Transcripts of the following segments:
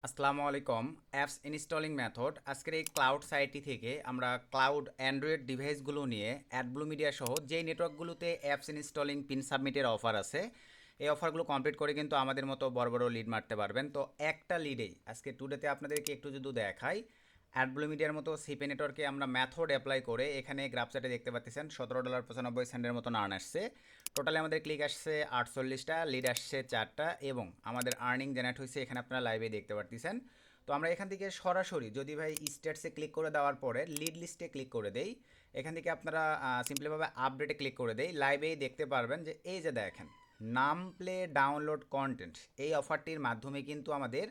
আসসালামু আলাইকুম। Apps installing method আজকের এই ক্লাউড সাইটটি থেকে আমরা ক্লাউড অ্যান্ড্রয়েড ডিভাইসগুলো নিয়ে অ্যাডব্লু মিডিয়া সহ যেই নেটওয়ার্কগুলোতে অ্যাপস ইনস্টলিং পিন সাবমিটের অফার আছে এই অফারগুলো কমপ্লিট করে কিন্তু আমাদের মতো বড় বড় লিড মারতে পারবেন। তো একটা লিডেই আজকে টুডেতে আপনাদেরকে একটু যদি দেখাই, অ্যাডব্লু মিডিয়ার মতো সিপি নেটওয়ার্কে আমরা মেথড অ্যাপ্লাই করে এখানে গ্রাফচার্টে দেখতে পাচ্ছেন $17.95 মতো আর্ন আসছে। টোটালি আমাদের ক্লিক আসছে 48টা, লিড আসছে 4টা এবং আমাদের আর্নিং জেনারেট হয়েছে এখানে আপনারা লাইভে দেখতে পাচ্ছেন। তো আমরা এখান থেকে সরাসরি যদি ভাই স্টেটসে ক্লিক করে দেওয়ার পরে লিড লিস্টে ক্লিক করে দেই, এখান থেকে আপনারা সিম্পলিভাবে আপডেটে ক্লিক করে দেই, লাইভেই দেখতে পারবেন যে এই যে দেখেন নাম প্লে ডাউনলোড কন্টেন্ট এই অফারটির মাধ্যমে কিন্তু আমাদের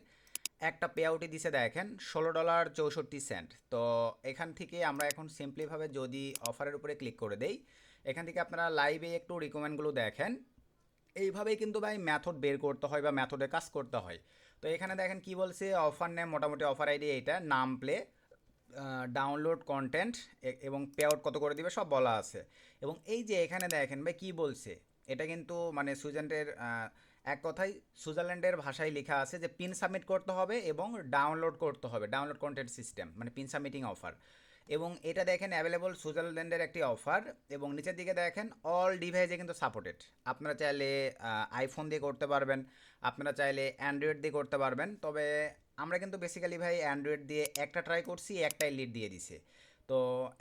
একটা পে আউটই দিছে দেখেন $16.64। তো এখান থেকে আমরা এখন সিম্পলিভাবে যদি অফারের উপরে ক্লিক করে দেই, এখান থেকে আপনারা লাইভে একটু রিকমেন্ডগুলো দেখেন। এইভাবেই কিন্তু ভাই মেথড বের করতে হয় বা মেথডে কাজ করতে হয়। তো এখানে দেখেন কি বলছে, অফার নেম মোটামুটি অফার আইডি এইটা, নাম প্লে ডাউনলোড কন্টেন্ট এবং পে আউট কত করে দিবে সব বলা আছে। এবং এই যে এখানে দেখেন ভাই কি বলছে, এটা কিন্তু মানে সুইজারল্যান্ডের এক কথায় সুইজারল্যান্ডের ভাষায় লেখা আছে যে পিন সাবমিট করতে হবে এবং ডাউনলোড করতে হবে, ডাউনলোড কন্টেন্ট সিস্টেম মানে পিন সাবমিটিং অফার। এবং এটা দেখেন অ্যাভেলেবল সুইজারল্যান্ডের একটি অফার এবং নিচের দিকে দেখেন অল ডিভাইসে কিন্তু সাপোর্টেড। আপনারা চাইলে আইফোন দিয়ে করতে পারবেন, আপনারা চাইলে অ্যান্ড্রয়েড দিয়ে করতে পারবেন। তবে আমরা কিন্তু বেসিক্যালি ভাই অ্যান্ড্রয়েড দিয়ে একটা ট্রাই করছি, একটাই লিড দিয়ে দিছে। তো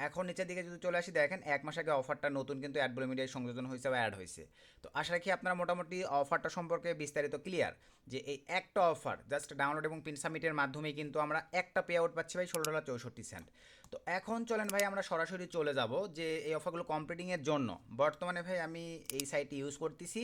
এখন নিচের দিকে যদি চলে আসি দেখেন 1 মাস আগে অফারটা নতুন কিন্তু অ্যাডব্লু মিডিয়ায় সংযোজন হয়েছে বা অ্যাড হয়েছে। তো আশা রাখি আপনারা মোটামুটি অফারটা সম্পর্কে বিস্তারিত ক্লিয়ার, যে এই একটা অফার জাস্ট ডাউনলোড এবং পিন সাবমিটের মাধ্যমে কিন্তু আমরা একটা পে আউট পাচ্ছি ভাই $16.64। তো এখন চলেন ভাই আমরা সরাসরি চলে যাব যে এই অফারগুলো কমপ্লিটিংয়ের জন্য বর্তমানে ভাই আমি এই সাইটটি ইউজ করতেছি।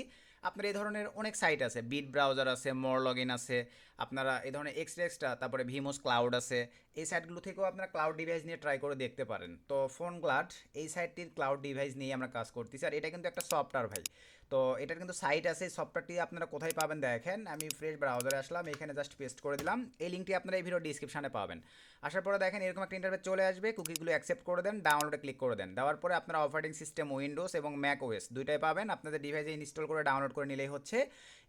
আপনার এই ধরনের অনেক সাইট আছে, বিট ব্রাউজার আছে, মোর লগ ইন আছে, আপনারা এই ধরনের এক্সট্রা তারপরে ভিমোস ক্লাউড আছে। এই সাইটগুলো থেকেও আপনারা ক্লাউড ডিভাইস নিয়ে ট্রাই করে দেখতে পারেন। তো ফোন গ্লাড এই সাইটটির ক্লাউড ডিভাইস নিয়ে আমরা কাজ করতেছি, আর এটা কিন্তু একটা সফটওয়্যার ভাই। তো এটার কিন্তু সাইট আছে, সফটওয়্যারটি আপনারা কোথায় পাবেন দেখেন, আমি ফ্রেশ ব্রাউজারে আসলাম, এখানে জাস্ট পেস্ট করে দিলাম, এই লিঙ্কটি আপনারা এই ভিডিও ডিসক্রিপশনে পাবেন। আসার পরে দেখেন এরকম একটা ইন্টারফেস চলে আসবে, কুকিগুলো অ্যাকসেপ্ট করে দেন, ডাউনলোডে ক্লিক করে দেন, দেওয়ার পরে আপনারা অপারেটিং সিস্টেম উইন্ডোজ এবং ম্যাক ওএস দুইটাই পাবেন, আপনাদের ডিভাইসে ইনস্টল করে ডাউনলোড করে নিলেই হচ্ছে।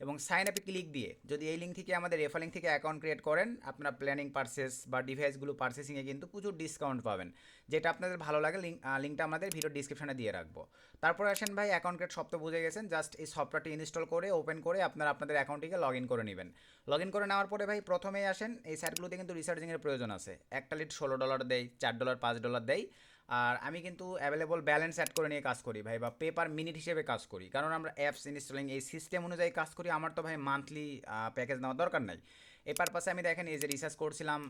এবং সাইন আপে ক্লিক দিয়ে যদি এই লিঙ্ক থেকে আমাদের রেফার লিঙ্ক থেকে অ্যাকাউন্ট ক্রিয়েট করেন, আপনারা প্ল্যানিং পারচেস বা ডিভাইসগুলো পারচেসিংয়ে কিন্তু প্রচুর ডিসকাউন্ট পাবেন। যেটা আপনাদের ভালো লাগে লিঙ্কটা আমাদের ভিডিও ডিসক্রিপশনে দিয়ে রাখবো। তারপরে আসেন ভাই অ্যাকাউন্ট ক্রিয়েট সব তো বুঝে গেছেন, জাস্ট এই সফটওয়্যারটি ইনস্টল করে ওপেন করে আপনারা আপনাদের অ্যাকাউন্টটিকে লগ ইন করে নেবেন। লগ ইন করে নেওয়ার পরে ভাই প্রথমেই আসেন এই সাইটগুলোতে কিন্তু রিসার্চিংয়ের প্রয়োজন আছে, একটা লিড $16 দেয়, $4 $5 দেয়। আর আমি কিন্তু অ্যাভেলেবল ব্যালেন্স অ্যাড করে নিয়ে কাজ করি ভাই, বা পেপার মিনিট হিসেবে কাজ করি, কারণ আমরা অ্যাপস ইনস্টলিং এই সিস্টেম অনুযায়ী কাজ করি। আমার তো ভাই মান্থলি প্যাকেজ নেওয়ার দরকার নাই। এই পারপাসে আমি দেখেন এই যে রিসার্চ করছিলাম,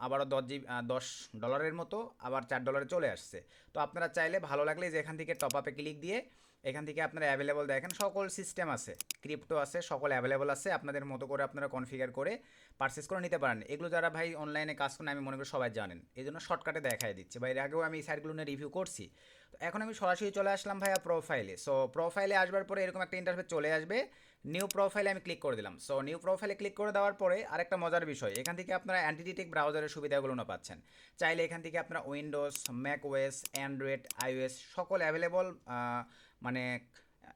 আবারও $10 মতো আবার $4 চলে আসছে। তো আপনারা চাইলে ভালো লাগলে যে এখান থেকে টপ আপে ক্লিক দিয়ে এখান থেকে আপনারা অ্যাভেলেবল দেখেন সকল সিস্টেম আছে, ক্রিপ্টো আছে, সকল অ্যাভেলেবল আছে, আপনাদের মতো করে আপনারা কনফিগার করে পারচেস করে নিতে পারেন। এগুলো যারা ভাই অনলাইনে কাজ করেন আমি মনে করি সবাই জানেন, এই জন্য শর্টকাটে দেখাই দিচ্ছি ভাই, এর আগেও আমি এই সাইটগুলো নিয়ে রিভিউ করছি। তো এখন আমি সরাসরি চলে আসলাম ভাইয়া প্রোফাইলে। সো প্রোফাইলে আসবার পরে এরকম একটা ইন্টারফেস চলে আসবে, নিউ প্রোফাইলে আমি ক্লিক করে দিলাম। সো নিউ প্রোফাইলে ক্লিক করে দেওয়ার পরে আরেকটা মজার বিষয়, এখান থেকে আপনারা অ্যান্টিটিটেক ব্রাউজারের সুবিধাগুলো না পাচ্ছেন। চাইলে এখান থেকে আপনারা Windows, Mac OS, Android, iOS সকল অ্যাভেলেবল মানে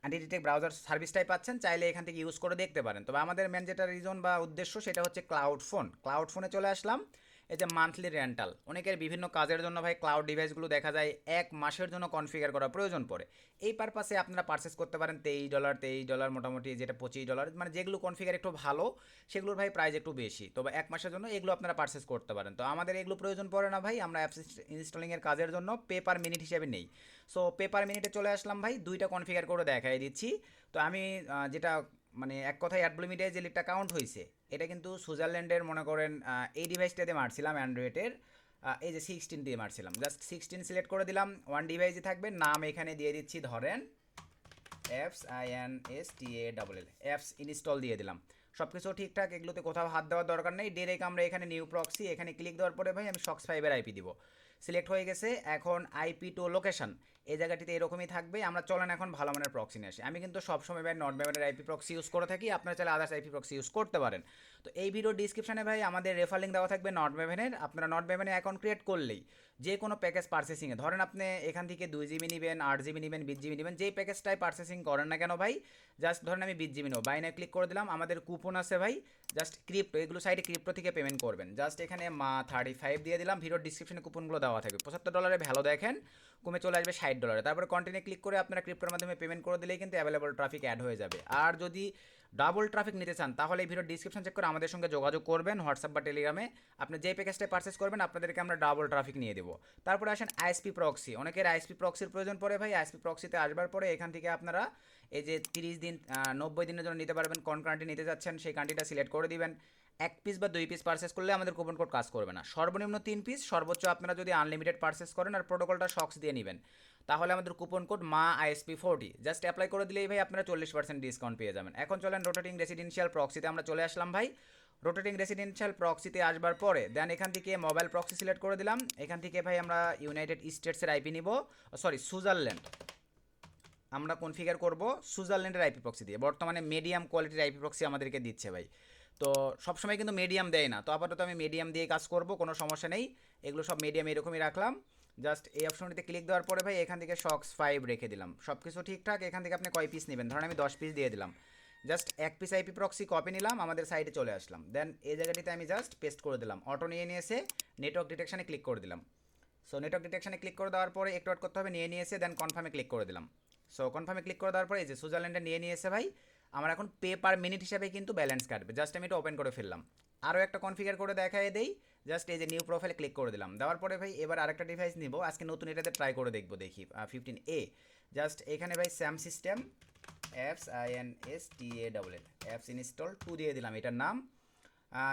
অ্যান্টিটেক ব্রাউজার সার্ভিসটাই পাচ্ছেন, চাইলে এখান থেকে ইউজ করে দেখতে পারেন। তবে আমাদের মেন যেটা রিজন বা উদ্দেশ্য সেটা হচ্ছে ক্লাউড ফোনে চলে আসলাম। এই যে মান্থলি রেন্টাল, অনেকের বিভিন্ন কাজের জন্য ভাই ক্লাউড ডিভাইসগুলো দেখা যায় 1 মাসের জন্য কনফিগার করা প্রয়োজন পড়ে। এই পারপাসে আপনারা পারচেস করতে পারেন $23 মোটামুটি, যেটা $25, মানে যেগুলো কনফিগার একটু ভালো সেগুলোর ভাই প্রাইস একটু বেশি। তবে 1 মাসের জন্য এগুলো আপনারা পারচেস করতে পারেন। তো আমাদের এগুলো প্রয়োজন পড়ে না ভাই, আমরা অ্যাপস ইনস্টলিংয়ের কাজের জন্য পেপার মিনিট হিসেবে নেই। সো পেপার মিনিটে চলে আসলাম ভাই, দুইটা কনফিগার করে দেখাই দিচ্ছি। তো আমি যেটা মানে এক কথায় অ্যাডব্লু মিডিয়ায় যে লিডটা কাউন্ট হয়েছে এটা কিন্তু সুইজারল্যান্ডের মনে করেন এই ডিভাইসটাতে মারছিলাম অ্যান্ড্রয়েডের, এই যে 16 দিয়ে মারছিলাম, জাস্ট 16 সিলেক্ট করে দিলাম, ওয়ান ডিভাইসে থাকবে, নাম এখানে দিয়ে দিচ্ছি ধরেন FINSTALL, অ্যাপস ইনস্টল দিয়ে দিলাম। সব কিছু ঠিকঠাক, এগুলোতে কোথাও হাত দেওয়ার দরকার নেই, ডিরেক্ট আমরা এখানে নিউ প্রক্সি এখানে ক্লিক দেওয়ার পরে ভাই আমি SOX 5 এর আইপি দিব, সিলেক্ট হয়ে গেছে। এখন আইপি টু লোকেশন, এই জায়গাটিতে এরকমই থাকবে। আমরা চলেন এখন ভালো মানের প্রক্সি নিয়ে আসি। আমি কিন্তু সবসময় ভাই নট ব্যাভেনের আইপি প্রক্সি ইউজ করে থাকি, আপনারা চাইলে আদার্স আইপি প্রক্সি ইউজ করতে পারেন। তো এই ভিডিও ডিসক্রিপশনে ভাই আমাদের রেফার লিঙ্ক দেওয়া থাকবে নট ব্যাভেনের। আপনারা নট ব্যাভেনে অ্যাকাউন্ট ক্রিয়েট করলেই যে কোনো প্যাকেজ পার্সেসিংয়ে, ধরেন আপনি এখান থেকে 2 GB নেবেন, 8 GB নেবেন, 20 GB নেবেন, যেই প্যাকেজটাই পার্সেসিং করেন না কেন ভাই, জাস্ট ধরেন আমি 20 GB নেব, বাই নাও ক্লিক করে দিলাম। আমাদের কুপন আছে ভাই, জাস্ট ক্রিপ্টো, এগুলো সাইডে ক্রিপ্টো থেকে পেমেন্ট করবেন। জাস্ট এখানে মা 35 দিয়ে দিলাম, ভিডিওর ডিসক্রিপশনে কুপনগুলো দেওয়া থাকবে। $75 ভ্যালু দেখেন কমে চলে আসবে $60। তারপরে কন্টিনিউ ক্লিক করে আপনারা ক্রিপ্টোর মাধ্যমে পেমেন্ট করে দিলেই কিন্তু অ্যাভেলেবল ট্রাফিক অ্যাড হয়ে যাবে। আর যদি ডাবল ট্রাফিক নিতে চান তাহলে এই ভিডিওর ডিসক্রিপশন চেক করে আমাদের সঙ্গে যোগাযোগ করবেন হোয়াটসঅ্যাপ বা টেলিগ্রামে। আপনি যে প্যাকেজটা পারচেস করবেন আপনাদেরকে আমরা ডাবল ট্রাফিক নিয়ে দেবো। তারপরে আসেন আইএসপি প্রক্সি। অনেকের আইএসপি প্রক্সির প্রয়োজন পড়ে ভাই। আইএসপি প্রক্সিতে আসবার পরে এখান থেকে আপনারা এই যে 30 দিন 90 দিনের জন্য নিতে পারবেন। কোন কান্ট্রি নিতে যাচ্ছেন সেই কান্ট্রিটা সিলেক্ট করে দিবেন। 1 পিস বা 2 পিস পারচেস করলে আমাদের কুপন কোড কাজ করবে না। সর্বনিম্ন 3 পিস, সর্বোচ্চ আপনারা যদি আনলিমিটেড পারচেস করেন আর প্রোটোকলটা শক্স দিয়ে নেবেন তাহলে আমাদের কুপন কোড মা আইএসপি 40 জাস্ট অ্যাপ্লাই করে দিলেই ভাই আপনারা 40% ডিসকাউন্ট পেয়ে যাবেন। এখন চলেন রোটেটিং রেসিডেন্সিয়াল প্রক্সিতে আমরা চলে আসলাম ভাই। রোটেটিং রেসিডেন্সিয়াল প্রক্সিতে আসবার পরে দেন এখান থেকে মোবাইল প্রক্সি সিলেক্ট করে দিলাম। এখান থেকে ভাই আমরা ইউনাইটেড স্টেটসের আইপি নিব, সরি সুইজারল্যান্ড আমরা কনফিগার করব সুইজারল্যান্ডের আইপি প্রক্সি দিয়ে। বর্তমানে মিডিয়াম কোয়ালিটির আইপি প্রক্সি আমাদেরকে দিচ্ছে ভাই, তো সবসময় কিন্তু মিডিয়াম দেয় না। তো আপাতত আমি মিডিয়াম দিয়ে কাজ করব, কোনো সমস্যা নেই। এগুলো সব মিডিয়াম এরকমই রাখলাম। জাস্ট এই অপশনটিতে ক্লিক দেওয়ার পরে ভাই এখান থেকে শক্স 5 রেখে দিলাম। সব কিছু ঠিকঠাক। এখান থেকে আপনি কয় পিস নেবেন, ধরেন আমি 10 পিস দিয়ে দিলাম। Just 1 piece IP proxy copy নিলাম, আমাদের সাইডে চলে আসলাম। দেন এই জায়গাটিতে আমি জাস্ট পেস্ট করে দিলাম। অটো নিয়ে এসে নেটওয়ার্ক ডিটেকশানে ক্লিক করে দিলাম। সো নেটওয়ার্ক ডিটেকশানে ক্লিক করে দেওয়ার পরে একটু ওয়েট করতে হবে, নিয়ে এসে দেন কনফার্মে ক্লিক করে দিলাম। সো কনফার্মে ক্লিক করে দেওয়ার পরে এই যে সুইজারল্যান্ডে নিয়ে এসে ভাই আমার এখন পে পার মিনিট হিসাবে কিন্তু ব্যালেন্স কাটবে। জাস্ট আমি এটা ওপেন করে ফেললাম। আরও একটা কনফিগার করে দেখাই দেই। জাস্ট এই যে নিউ প্রোফাইলে ক্লিক করে দিলাম। দেওয়ার পরে ভাই এবার আরেকটা ডিভাইস নিব, আজকে নতুন এটাতে ট্রাই করে দেখবো, দেখি 15A। জাস্ট এখানে ভাই Sam system apps INSTALL apps install 2 দিয়ে দিলাম এটার নাম।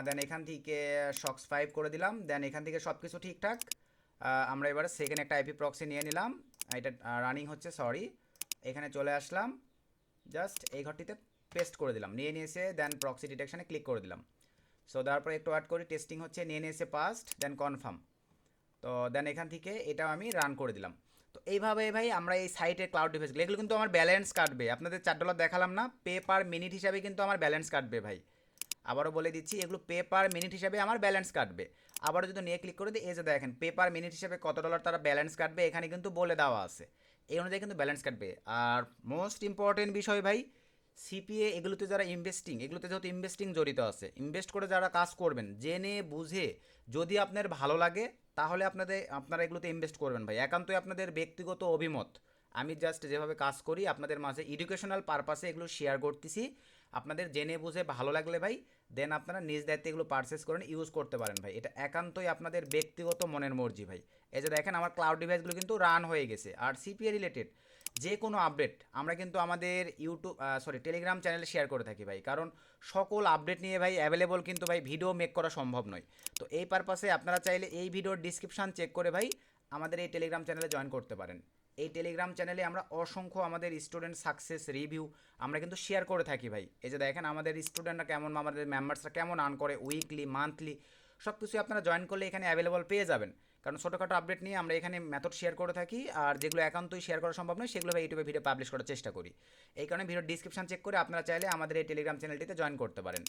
দেন এখান থেকে শক্স 5 করে দিলাম। দেন এখান থেকে সব কিছু ঠিকঠাক। আমরা এবার সেকেন্ড একটা আইপি প্রক্সি নিয়ে নিলাম, এটা রানিং হচ্ছে, সরি। এখানে চলে আসলাম, জাস্ট এই ঘরটিতে পেস্ট করে দিলাম। নিয়ে এসে দেন প্রক্সি ডিটেকশানে ক্লিক করে দিলাম। সো দেওয়ার পরে একটু ওয়েট করি, টেস্টিং হচ্ছে। নিয়ে এসে পাস্ট দেন কনফার্ম। তো দেন এখান থেকে এটাও আমি রান করে দিলাম। তো এইভাবে ভাই আমরা এই সাইটের ক্লাউড ডিভাইসগুলো, এগুলো কিন্তু আমার ব্যালেন্স কাটবে। আপনাদের $4 দেখালাম না, পে পার মিনিট হিসাবে কিন্তু আমার ব্যালেন্স কাটবে ভাই। আবারও বলে দিচ্ছি, এগুলো পে পার মিনিট হিসাবে আমার ব্যালেন্স কাটবে। আবারও যদি নিয়ে ক্লিক করে দিই, এই যে দেখেন পে পার মিনিট হিসাবে কত ডলার তারা ব্যালেন্স কাটবে এখানে কিন্তু বলে দেওয়া আছে। এই অনুযায়ী কিন্তু ব্যালেন্স কাটবে। আর মোস্ট ইম্পর্টেন্ট বিষয় ভাই, সিপিএ এগুলোতে যারা ইনভেস্টিং, এগুলোতে যেহেতু ইনভেস্টিং জড়িত আছে, ইনভেস্ট করে যারা কাজ করবেন জেনে বুঝে, যদি আপনার ভালো লাগে তাহলে আপনারা এগুলোতে ইনভেস্ট করবেন ভাই। একান্তই আপনাদের ব্যক্তিগত অভিমত। আমি জাস্ট যেভাবে কাজ করি আপনাদের মাঝে এডুকেশনাল পারপাসে এগুলো শেয়ার করতেছি। আপনাদের জেনে বুঝে ভালো লাগলে ভাই দেন আপনারা নিজ দায়িত্বে এগুলো পারচেস করেন, ইউজ করতে পারেন ভাই। এটা একান্তই আপনাদের ব্যক্তিগত মনের মর্জি ভাই। এই যে দেখেন আমার ক্লাউড ডিভাইসগুলো কিন্তু রান হয়ে গেছে। আর সিপিএ রিলেটেড যে কোনো আপডেট আমরা কিন্তু আমাদের টেলিগ্রাম চ্যানেলে শেয়ার করে থাকি ভাই। কারণ সকল আপডেট নিয়ে ভাই অ্যাভেলেবল কিন্তু ভাই ভিডিও মেক করা সম্ভব নয়। তো এই পারপাসে আপনারা চাইলে এই ভিডিওর ডিসক্রিপশান চেক করে ভাই আমাদের এই টেলিগ্রাম চ্যানেলে জয়েন করতে পারেন। এই টেলিগ্রাম চ্যানেলে আমরা অসংখ্য আমাদের স্টুডেন্ট সাকসেস রিভিউ আমরা কিন্তু শেয়ার করে থাকি ভাই। এই যে দেখেন আমাদের স্টুডেন্টরা কেমন, আমাদের মেম্বার্সরা কেমন আর্ন করে উইকলি মান্থলি, সব কিছু আপনারা জয়েন করলে এখানে অ্যাভেলেবল পেয়ে যাবেন। কারণ ছোটোখাটো আপডেট নিয়ে আমরা এখানে মেথড শেয়ার করে থাকি। আর যেগুলো একান্তই শেয়ার করা সম্ভব নয় সেগুলো ভাই ইউটিউবে ভিডিও পাবলিশ করার চেষ্টা করি। এই কারণে ভিডিওর ডিসক্রিপশন চেক করে আপনারা চাইলে আমাদের এই টেলিগ্রাম চ্যানেলটিতে জয়েন করতে পারেন।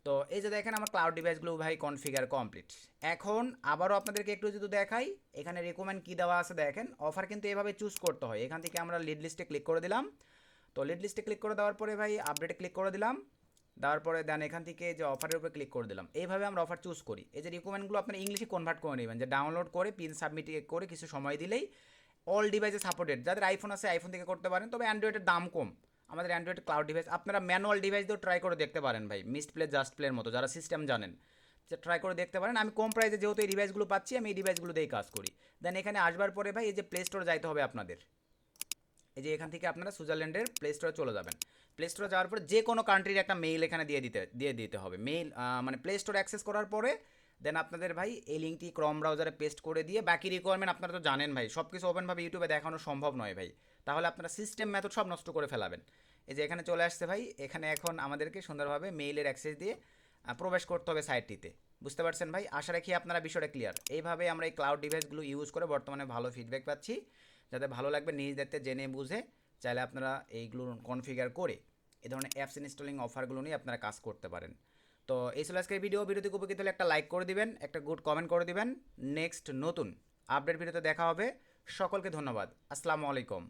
তো এই যে দেখেন আমার ক্লাউড ডিভাইসগুলো ভাই কনফিগার কমপ্লিট। এখন আবারও আপনাদেরকে একটু যদি দেখাই, এখানে রেকমেন্ড কী দেওয়া আছে দেখেন। অফার কিন্তু এভাবে চুজ করতে হয়। এখান থেকে আমরা লিড লিস্টে ক্লিক করে দিলাম। তো লিড লিস্টে ক্লিক করে দেওয়ার পরে ভাই আপডেটে ক্লিক করে দিলাম। দেওয়ার পরে দেন এখান থেকে যে অফারের উপরে ক্লিক করে দিলাম। এইভাবে আমরা অফার চুজ করি। এই যে রিকমেন্ডগুলো আপনার ইংলিশে কনভার্ট করে নেবেন, যে ডাউনলোড করে পিন সাবমিট করে কিছু সময় দিলেই অল ডিভাইসে সাপোর্টেড। যাদের আইফোন আছে আইফোন থেকে করতে পারেন, তবে অ্যান্ড্রয়েডের দাম কম। আমাদের অ্যান্ড্রয়েড ক্লাউড ডিভাইস আপনারা ম্যানুয়াল ডিভাইস দিয়েও ট্রাই করে দেখতে পারেন ভাই। মিস্ট প্লে জাস্ট প্লের মতো যারা সিস্টেম জানেন ট্রাই করে দেখতে পারেন। আমি কম প্রাইসে যেহেতু এই ডিভাইসগুলো পাচ্ছি আমি এই ডিভাইসগুলো দিয়েই কাজ করি। দেন এখানে আসবার পরে ভাই এই যে প্লে স্টোরে যাইতে হবে আপনাদের। এই যে এখান থেকে আপনারা সুইজারল্যান্ডের প্লে স্টোরে চলে যাবেন। প্লে স্টোরে যাওয়ার পরে যে কোনো কান্ট্রির একটা মেইল এখানে দিয়ে দিতে হবে। মেইল মানে প্লে স্টোরে অ্যাক্সেস করার পরে দেন আপনাদের ভাই এই লিঙ্কটি ক্রম ব্রাউজারে পেস্ট করে দিয়ে বাকি রিকোয়ারমেন্ট আপনারা তো জানেন ভাই, সব কিছু ওপেনভাবে ইউটিউবে দেখানো সম্ভব নয় ভাই। তাহলে আপনারা সিস্টেম মেথড সব নষ্ট করে ফেলাবেন। এই যে এখানে চলে আসছে ভাই, এখানে এখন আমাদেরকে সুন্দরভাবে মেইলের অ্যাক্সেস দিয়ে প্রবেশ করতে হবে সাইটটিতে। বুঝতে পারছেন ভাই? আশা রাখি আপনারা বিষয়টা ক্লিয়ার। এইভাবে আমরা এই ক্লাউড ডিভাইসগুলো ইউজ করে বর্তমানে ভালো ফিডব্যাক পাচ্ছি। যাতে ভালো লাগবে, নিজ দায়িত্বে জেনে বুঝে চাইলে আপনারা এইগুলো কনফিগার করে এই ধরনের অ্যাপস ইনস্টলিং অফারগুলো নিয়ে আপনারা কাজ করতে পারেন। তো এই ছিল আজকের ভিডিওতে উপকৃত হলে একটা লাইক করে দিবেন, একটা গুড কমেন্ট করে দিবেন। নেক্সট নতুন আপডেট ভিডিওতে দেখা হবে। সকলকে ধন্যবাদ। আসসালামু আলাইকুম।